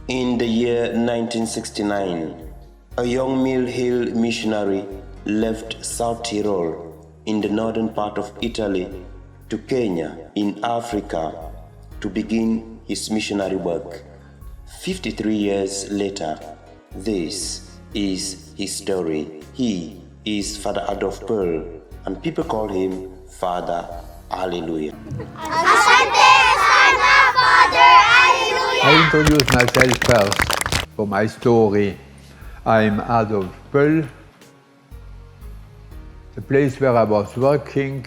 In the year 1969, a young Mill Hill missionary left South Tyrol in the northern part of Italy to Kenya in Africa to begin his missionary work. 53 years later, this is his story. He is Father Adolf Pearl, and people call him Father Alleluia. Asante sana, Father Alleluia. I introduce myself first for my story. I'm Adolf Pearl. The place where I was working,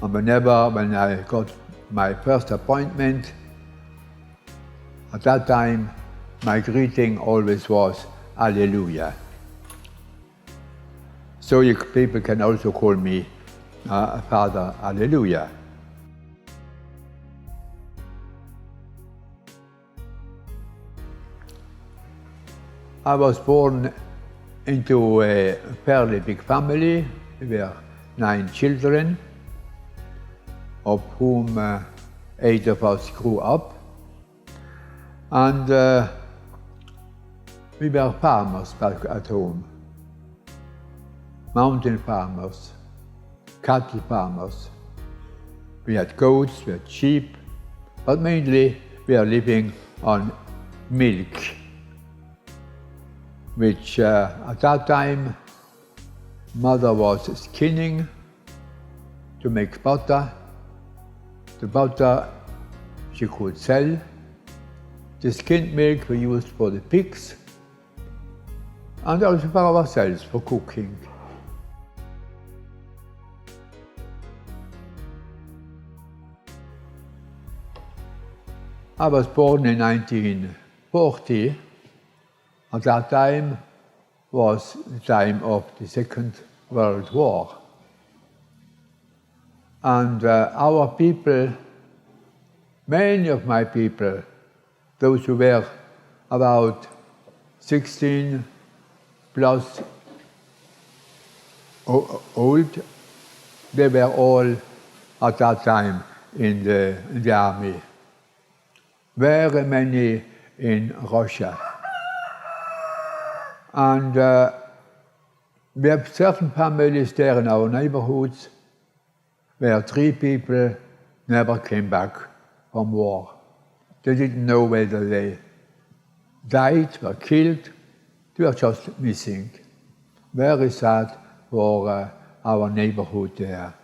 and whenever when I got my first appointment, at that time my greeting always was Alleluia. So people can also call me Father Alleluia. I was born into a fairly big family. We were 9 children, of whom 8 of us grew up. And we were farmers back at home. Mountain farmers, cattle farmers. We had goats, we had sheep, but mainly we are living on milk, which at that time mother was skinning to make butter. The butter she could sell. The skinned milk we used for the pigs and also for ourselves, for cooking. I was born in 1940. At that time was the time of the Second World War. And our people, many of my people, those who were about 16 plus old, they were all at that time in the army. Very many in Russia. And we have certain families there in our neighborhoods where 3 people never came back from war. They didn't know whether they died, were killed, they were just missing. Very sad for our neighborhood there.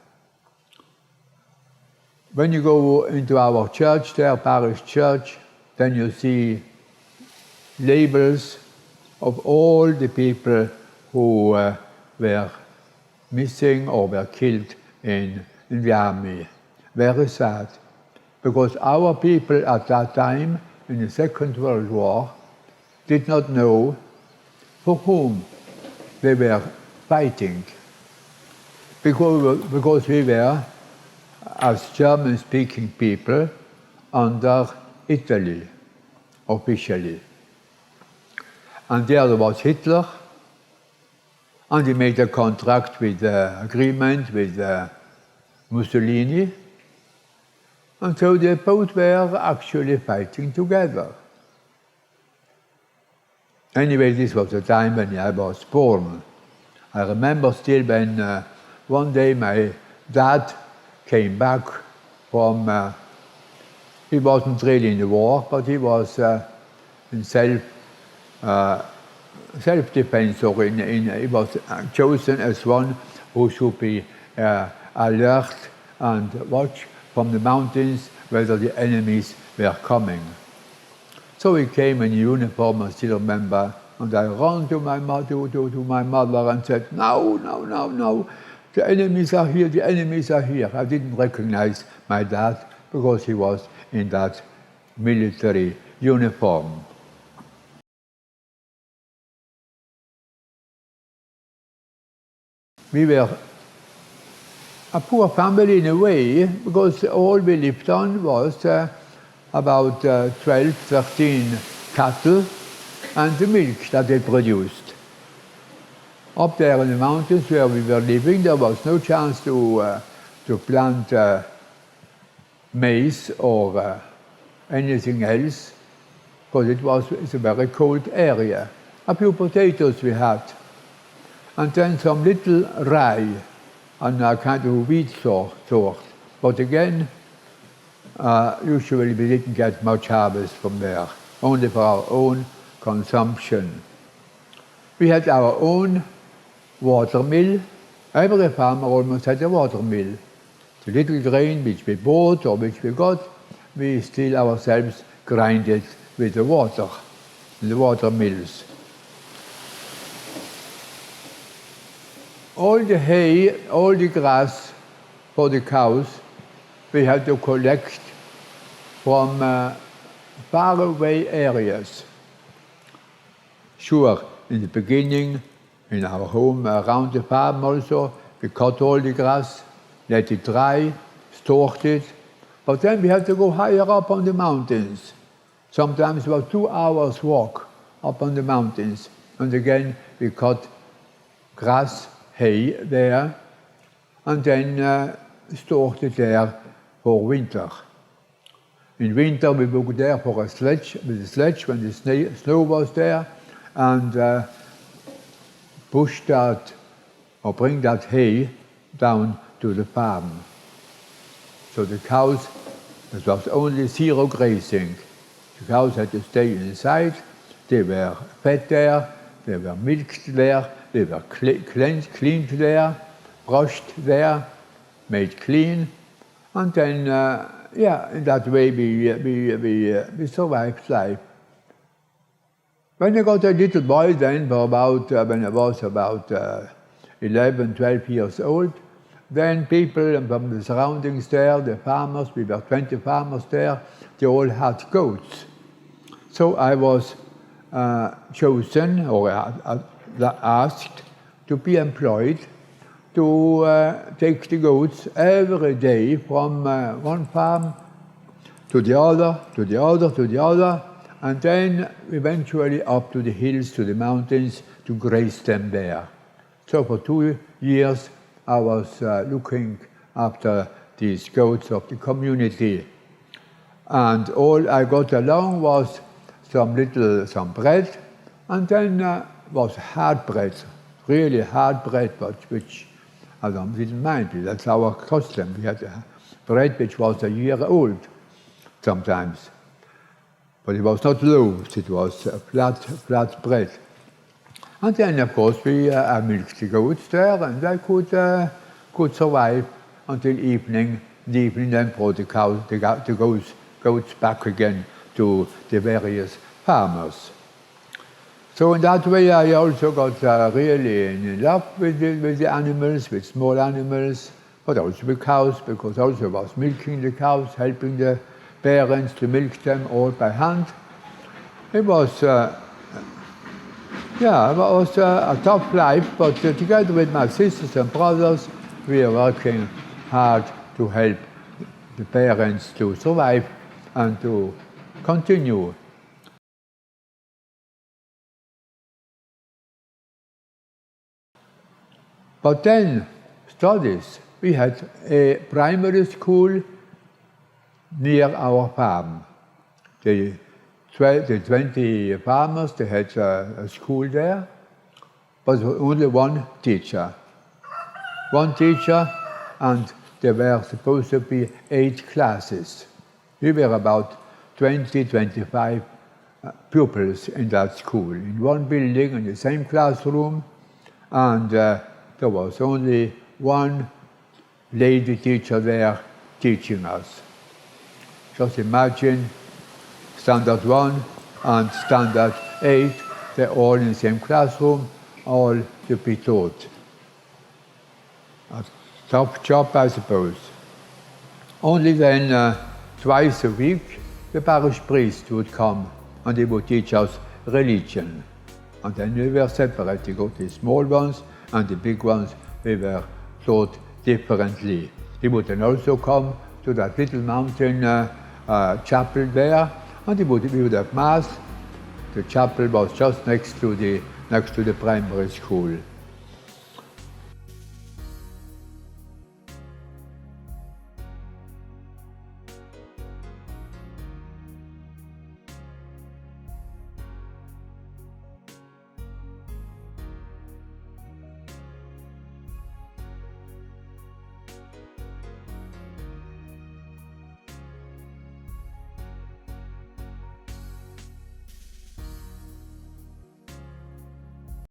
When you go into our church there, parish church, then you see labels of all the people who were missing or were killed in the army. Very sad, because our people at that time, in the Second World War, did not know for whom they were fighting. Because we were, as German-speaking people, under Italy, officially. And there was Hitler, and he made a contract with agreement with Mussolini, and so they both were actually fighting together. Anyway, this was the time when I was born. I remember still when one day my dad came back from, he wasn't really in the war, but he was in self-defense, or he was chosen as one who should be alert and watch from the mountains whether the enemies were coming. So he came in uniform, I still remember, and I ran to my mother and said, no, the enemies are here, the enemies are here. I didn't recognize my dad because he was in that military uniform. We were a poor family in a way, because all we lived on was about 12, 13 cattle and the milk that they produced. Up there in the mountains where we were living, there was no chance to plant maize or anything else. because it's a very cold area. A few potatoes we had, and then some little rye, and a kind of wheat sort. But again, usually we didn't get much harvest from there, only for our own consumption. We had our own water mill. Every farmer almost had a water mill. The little grain which we bought or which we got, we still ourselves grind it with the water, in the water mills. All the hay, all the grass for the cows, we had to collect from faraway areas. Sure, in the beginning, in our home around the farm also, we cut all the grass, let it dry, stored it, but then we had to go higher up on the mountains. Sometimes about 2 hours walk up on the mountains, and again we cut grass, hay there, and then stored it there for winter. In winter we would go there for a sledge, with a sledge when the snow was there, and push that or bring that hay down to the farm. So the cows, it was only zero grazing. The cows had to stay inside, they were fed there, they were milked there, they were cleaned there, brushed there, made clean, and then, in that way we survived life. When I got a little boy then, when I was about 11, 12 years old, then people from the surroundings there, the farmers, we were 20 farmers there, they all had goats. So I was chosen or asked to be employed to take the goats every day from one farm to the other, to the other, to the other, and then eventually up to the hills, to the mountains, to graze them there. So for 2 years I was looking after these goats of the community. And all I got along was some bread, and then was hard bread, really hard bread, but which I didn't mind. That's our custom. We had bread which was a year old sometimes. But it was not loaves, it was flat bread. And then, of course, we milked the goats there, and I could survive until evening. In the evening, then brought the goats back again to the various farmers. So in that way, I also got really in love with the animals, with small animals, but also with cows, because also I was milking the cows, helping the parents to milk them all by hand. It was a tough life, but together with my sisters and brothers, we are working hard to help the parents to survive and to continue. But then, studies. We had a primary school near our farm. The 20 farmers, they had a school there, but only one teacher. One teacher, and there were supposed to be 8 classes. We were about 20, 25 pupils in that school, in one building, in the same classroom, and there was only one lady teacher there teaching us. Just imagine Standard 1 and Standard 8, they're all in the same classroom, all to be taught. A tough job, I suppose. Only then, twice a week, the parish priest would come and he would teach us religion. And then we were separated, the small ones and the big ones, we were taught differently. He would then also come to that little mountain chapel there, and we would have Mass. The chapel was just next to the primary school.